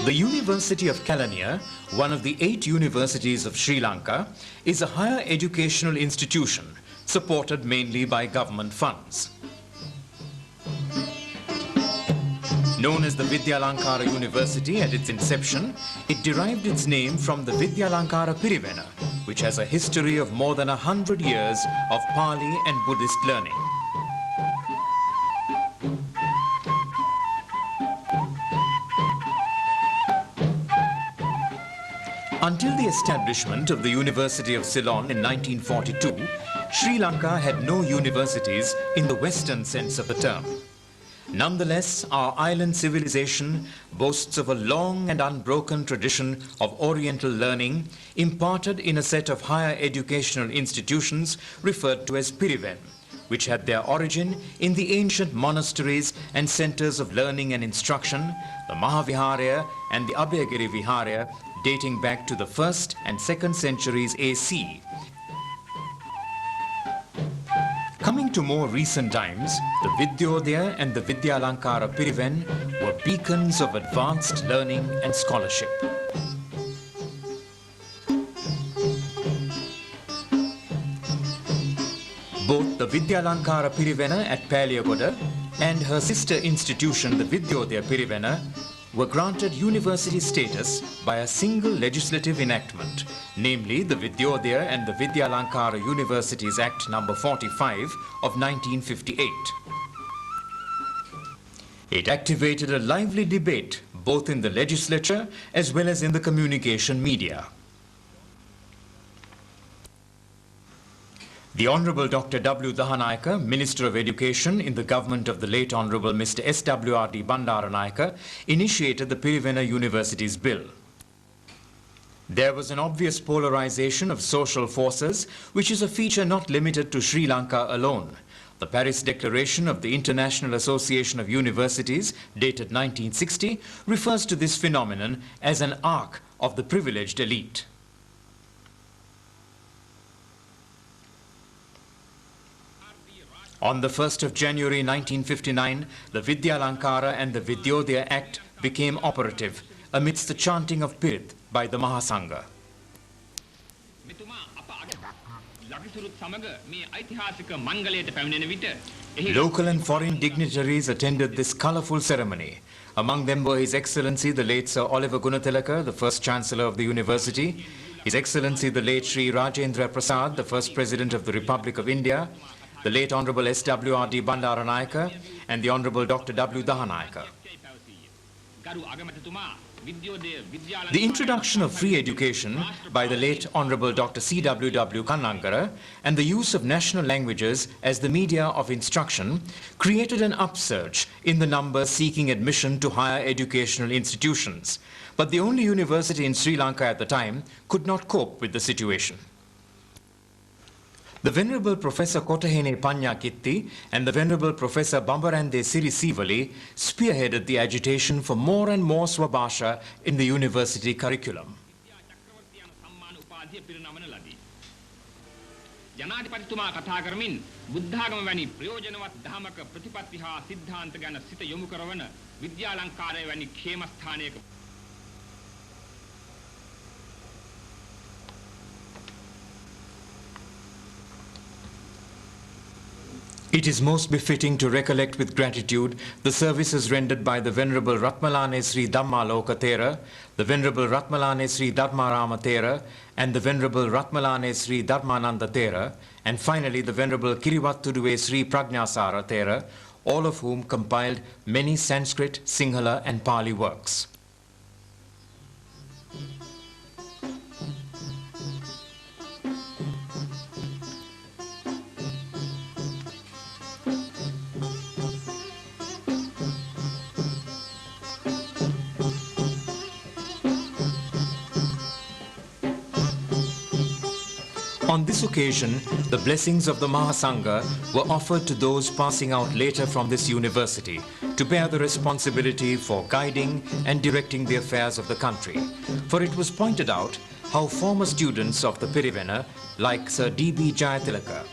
The University of Kelaniya, one of the 8 universities of Sri Lanka, is a higher educational institution supported mainly by government funds. Known as the Vidyalankara University at its inception, it derived its name from the Vidyalankara Pirivena, which has a history of more than 100 years of Pali and Buddhist learning. Until the establishment of the University of Ceylon in 1942, Sri Lanka had no universities in the Western sense of the term. Nonetheless, our island civilization boasts of a long and unbroken tradition of Oriental learning imparted in a set of higher educational institutions referred to as Piriven, which had their origin in the ancient monasteries and centers of learning and instruction, the Mahaviharaya and the Abhayagiri Viharaya, dating back to the 1st and 2nd centuries AC. Coming to more recent times, the Vidyodaya and the Vidyalankara Piriven were beacons of advanced learning and scholarship. Both the Vidyalankara Pirivena at Paliyagoda and her sister institution, the Vidyodaya Pirivena, were granted university status by a single legislative enactment, namely the Vidyodaya and the Vidyalankara Universities Act No. 45 of 1958. It activated a lively debate both in the legislature as well as in the communication media. The Honorable Dr. W. Dahanayaka, Minister of Education in the government of the late Honorable Mr. S.W.R.D. Bandaranayaka, initiated the Pirivena Universities Bill. There was an obvious polarization of social forces, which is a feature not limited to Sri Lanka alone. The Paris Declaration of the International Association of Universities, dated 1960, refers to this phenomenon as an arc of the privileged elite. On the 1st of January 1959, the Vidyalankara and the Vidyodaya Act became operative amidst the chanting of Pirit by the Mahasangha. Local and foreign dignitaries attended this colourful ceremony. Among them were His Excellency the late Sir Oliver Gunatilaka, the first Chancellor of the University, His Excellency the late Sri Rajendra Prasad, the first President of the Republic of India, the late Honorable S.W.R.D. Bandaranayaka and the Honorable Dr. W. Dahanayaka. The introduction of free education by the late Honorable Dr. C.W.W. Kannangara and the use of national languages as the media of instruction created an upsurge in the numbers seeking admission to higher educational institutions. But the only university in Sri Lanka at the time could not cope with the situation. The Venerable Professor Kotahene Panyakitti and the Venerable Professor Bambarande Sirisivali spearheaded the agitation for more and more Swabhasha in the university curriculum. ජනාධිපතිතුමා කතා කරමින් බුද්ධාගම වැනි ප්‍රයෝජනවත් ධර්මක ප්‍රතිපත්ති හා සිද්ධාන්ත ගැන සිත යොමු කරවන විද්‍යාලංකාරය වැනි ඛේමස්ථානයක It is most befitting to recollect with gratitude the services rendered by the Venerable Ratmalane Sri Dhammaloka Thera, the Venerable Ratmalane Sri Dharmarama Thera, and the Venerable Ratmalane Sri Dharmananda Thera, and finally the Venerable Kirivattuduwe Sri Pragnasara Thera, all of whom compiled many Sanskrit, Sinhala and Pali works. On this occasion, the blessings of the Mahasangha were offered to those passing out later from this university to bear the responsibility for guiding and directing the affairs of the country. For it was pointed out how former students of the Pirivena, like Sir D.B. Jayatilaka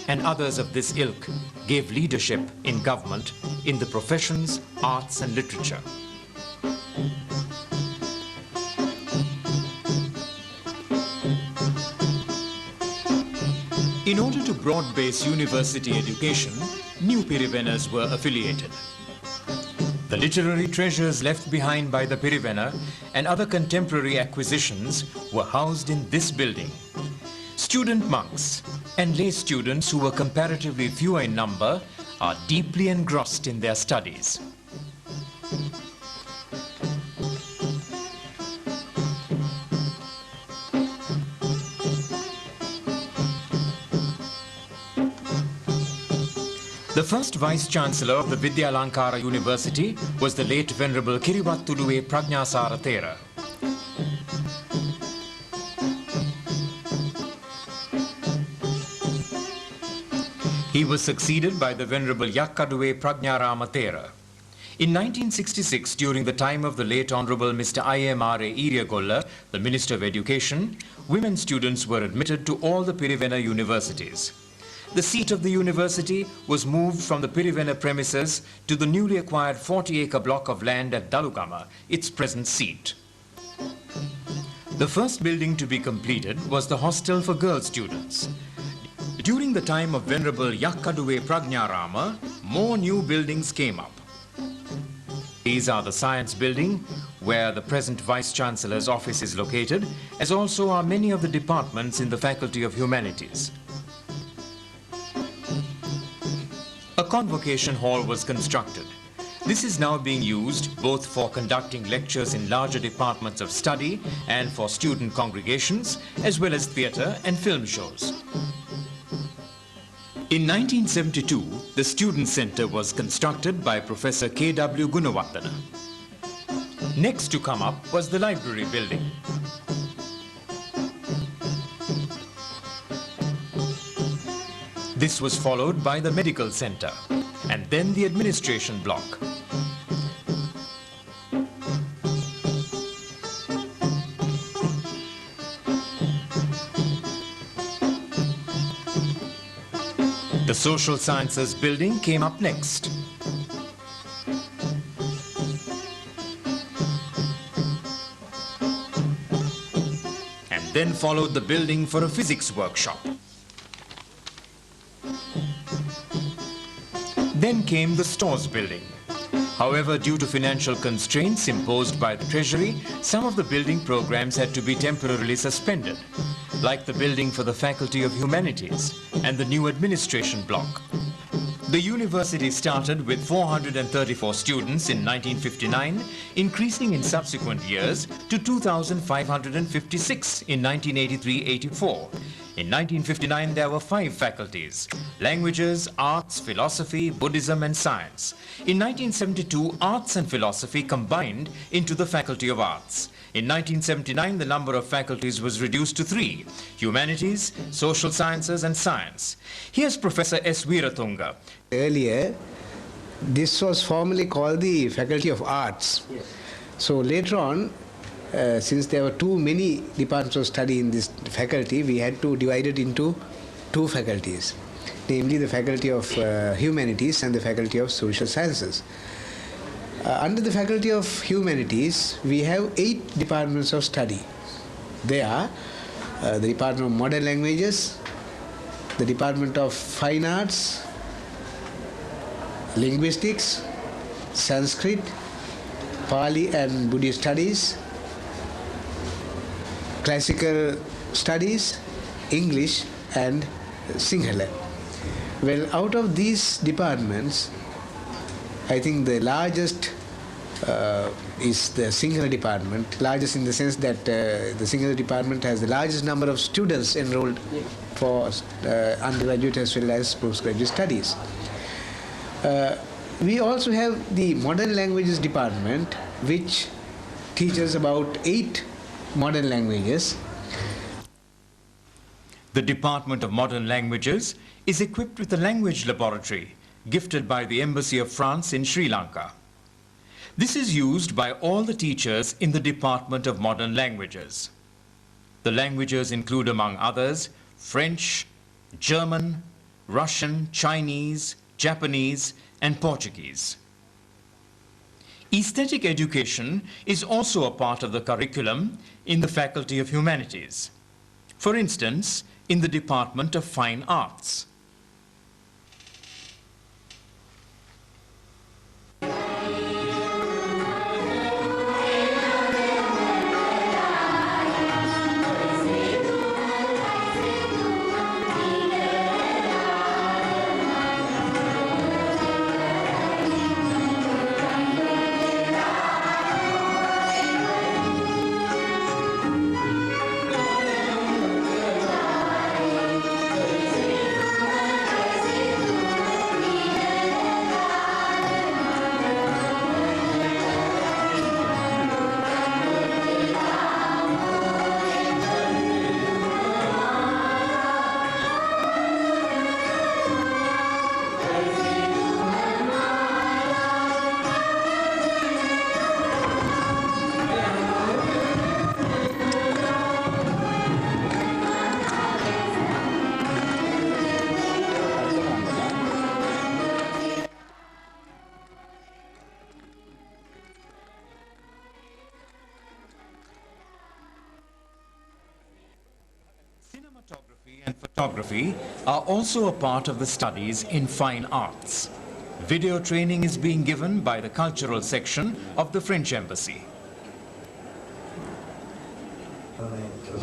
and others of this ilk, gave leadership in government, in the professions, arts and literature. In order to broad-base university education, new Pirivenas were affiliated. The literary treasures left behind by the Pirivena and other contemporary acquisitions were housed in this building. Student monks and lay students who were comparatively fewer in number are deeply engrossed in their studies. The first Vice-Chancellor of the Vidyalankara University was the late Venerable Kirivattuduwe Prajnasara Thera. He was succeeded by the Venerable Yakkaduwe Prajnarama Thera. In 1966, during the time of the late Honorable Mr. I.M.R.A. Iriyagolla, the Minister of Education, women students were admitted to all the Pirivena universities. The seat of the university was moved from the Pirivena premises to the newly acquired 40-acre block of land at Dalugama, its present seat. The first building to be completed was the hostel for girl students. During the time of Venerable Yakkaduwe Prajnarama, more new buildings came up. These are the Science Building, where the present Vice-Chancellor's office is located, as also are many of the departments in the Faculty of Humanities. A Convocation Hall was constructed. This is now being used both for conducting lectures in larger departments of study and for student congregations, as well as theatre and film shows. In 1972, the Student Centre was constructed by Professor K.W. Gunawardena. Next to come up was the Library Building. This was followed by the Medical Center and then the Administration Block. The Social Sciences Building came up next. And then followed the building for a physics workshop. Then came the Stores Building. However, due to financial constraints imposed by the Treasury, some of the building programs had to be temporarily suspended, like the building for the Faculty of Humanities and the new administration block. The university started with 434 students in 1959, increasing in subsequent years to 2,556 in 1983-84. In 1959, there were 5 faculties: languages, arts, philosophy, Buddhism and science. In 1972, arts and philosophy combined into the Faculty of Arts. In 1979, the number of faculties was reduced to 3: humanities, social sciences and science. Here's Professor S. Veeratunga. Earlier, this was formerly called the Faculty of Arts. Yes. So later on, since there were too many departments of study in this faculty, we had to divide it into 2 faculties, namely the Faculty of Humanities and the Faculty of Social Sciences. Under the Faculty of Humanities, we have 8 departments of study. They are the Department of Modern Languages, the Department of Fine Arts, Linguistics, Sanskrit, Pali and Buddhist Studies, Classical Studies, English and Sinhala. Well, out of these departments, I think the largest is the Sinhala department. Largest in the sense that the Sinhala department has the largest number of students enrolled for undergraduate as well as postgraduate studies. We also have the Modern Languages department, which teaches about 8 modern languages. The Department of Modern Languages is equipped with a language laboratory gifted by the Embassy of France in Sri Lanka. This is used by all the teachers in the Department of Modern Languages. The languages include, among others, French, German, Russian, Chinese, Japanese, and Portuguese. Aesthetic education is also a part of the curriculum in the Faculty of Humanities. For instance, in the Department of Fine Arts. Cinematography and photography are also a part of the studies in fine arts. Video training is being given by the cultural section of the French Embassy.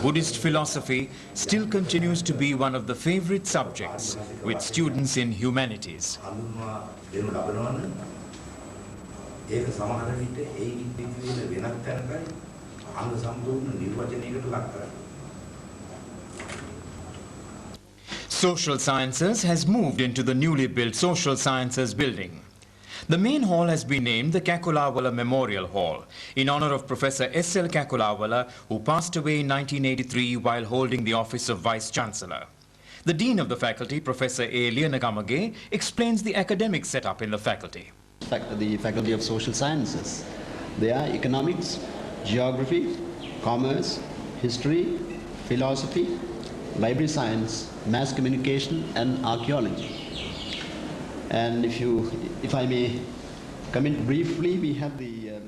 Buddhist philosophy still continues to be one of the favorite subjects with students in humanities. Social Sciences has moved into the newly built Social Sciences building. The main hall has been named the Kalevala Memorial Hall in honor of Professor S.L. Kalevala, who passed away in 1983 while holding the office of Vice Chancellor. The Dean of the Faculty, Professor A. Leonagamage, explains the academic setup in the faculty. The Faculty of Social Sciences. They are economics, geography, commerce, history, philosophy, library science, mass communication, and archaeology. And if I may comment briefly, we have the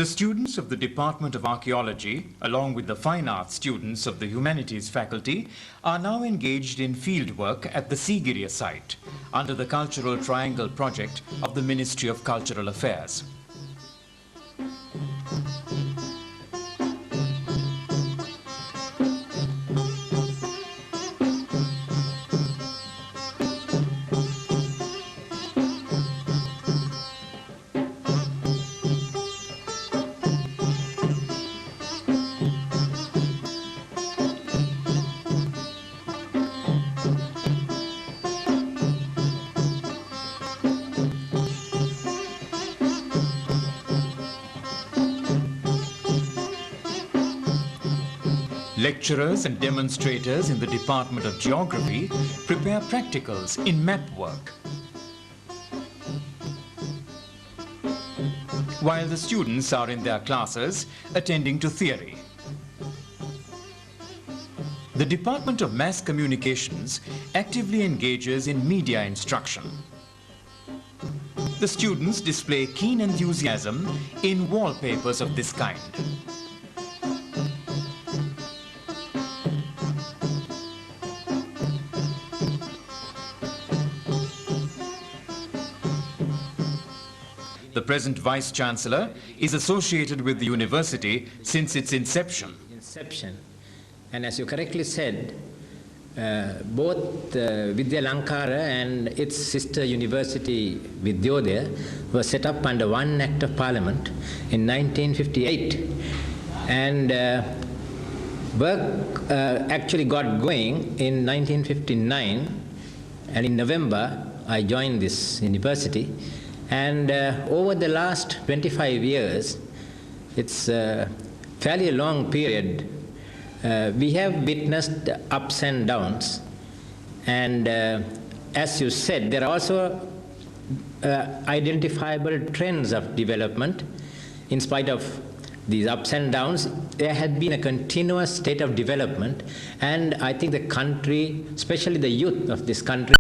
students of the Department of Archaeology, along with the fine arts students of the Humanities faculty, are now engaged in field work at the Sigiriya site under the Cultural Triangle project of the Ministry of Cultural Affairs. Lecturers and demonstrators in the Department of Geography prepare practicals in map work, while the students are in their classes attending to theory. The Department of Mass Communications actively engages in media instruction. The students display keen enthusiasm in wallpapers of this kind. The present Vice-Chancellor is associated with the university since its inception. And as you correctly said, both Vidya Lankara and its sister university Vidyodaya were set up under one Act of Parliament in 1958. And work actually got going in 1959, and in November I joined this university. And over the last 25 years, it's a fairly long period, we have witnessed ups and downs. And as you said, there are also identifiable trends of development in spite of these ups and downs, there had been a continuous state of development, and I think the country, especially the youth of this country,